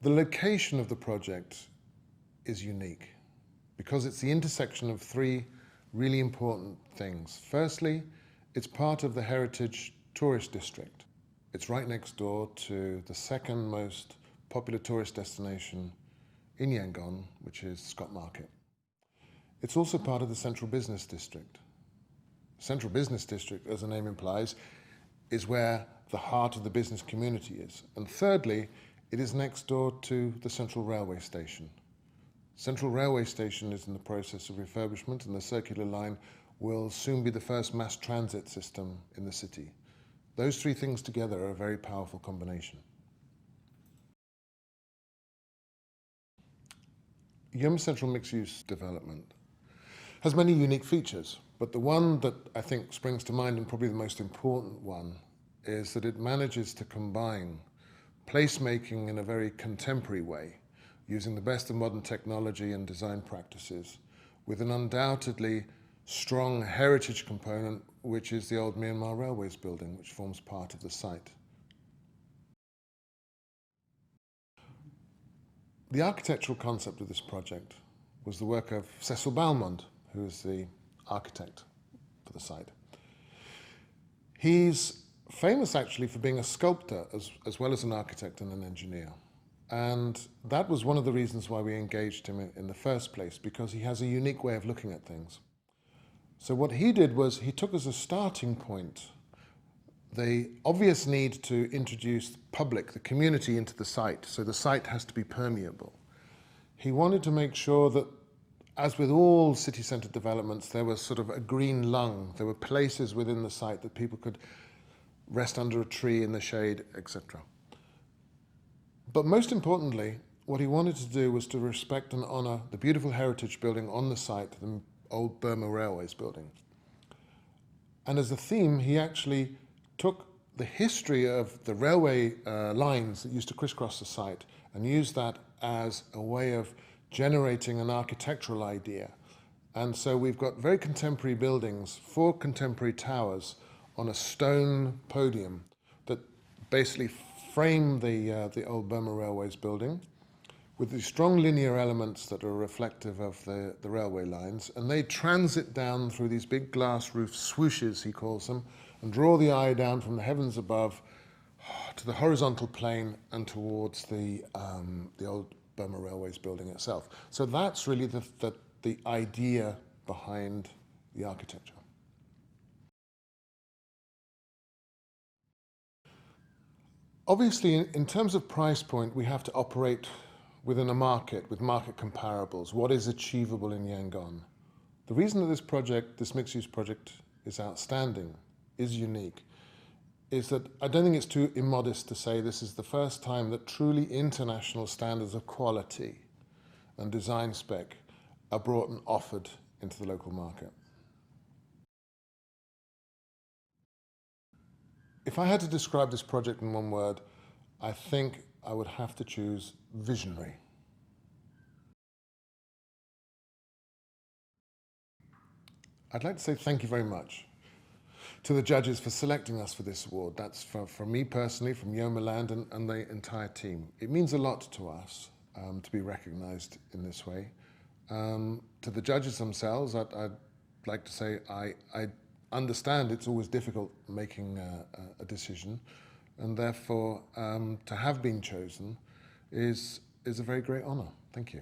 The location of the project is unique because it's the intersection of three really important things. Firstly, it's part of the heritage tourist district. It's right next door to the second most popular tourist destination in Yangon, which is Scott Market. It's also part of the central business district. Central business district, as the name implies, is where the heart of the business community is. And thirdly, it is next door to the Central Railway Station. Central Railway Station is in the process of refurbishment, and the circular line will soon be the first mass transit system in the city. Those three things together are a very powerful combination. Yoma Central mixed-use development has many unique features, but the one that I think springs to mind, and probably the most important one, is that it manages to combine placemaking in a very contemporary way, using the best of modern technology and design practices, with an undoubtedly strong heritage component, which is the old Myanmar Railways building, which forms part of the site. The architectural concept of this project was the work of Cecil Balmond, who is the architect for the site. He's famous actually for being a sculptor as well as an architect and an engineer. And that was one of the reasons why we engaged him in the first place, because he has a unique way of looking at things. So what he did was he took as a starting point the obvious need to introduce the public, the community, into the site, so the site has to be permeable. He wanted to make sure that, as with all city centre developments, there was sort of a green lung. There were places within the site that people could rest under a tree in the shade, etc. But most importantly, what he wanted to do was to respect and honour the beautiful heritage building on the site, the old Burma Railways building. And as a theme, he actually took the history of the railway lines that used to crisscross the site and used that as a way of generating an architectural idea. And so we've got very contemporary buildings, 4 contemporary towers on a stone podium that basically frame the old Burma Railways building with these strong linear elements that are reflective of the railway lines, and they transit down through these big glass roof swooshes, he calls them, and draw the eye down from the heavens above to the horizontal plane and towards the old Burma Railways building itself. So that's really the idea behind the architecture. Obviously, in terms of price point, we have to operate within a market with market comparables. What is achievable in Yangon? The reason that this project, this mixed-use project, is outstanding, is unique, is that I don't think it's too immodest to say this is the first time that truly international standards of quality and design spec are brought and offered into the local market. If I had to describe this project in one word, I think I would have to choose visionary. I'd like to say thank you very much to the judges for selecting us for this award. That's from me personally, from Yoma Land and the entire team. It means a lot to us to be recognized in this way. To the judges themselves, I'd like to say I understand it's always difficult making a decision, and therefore to have been chosen is a very great honor. Thank you.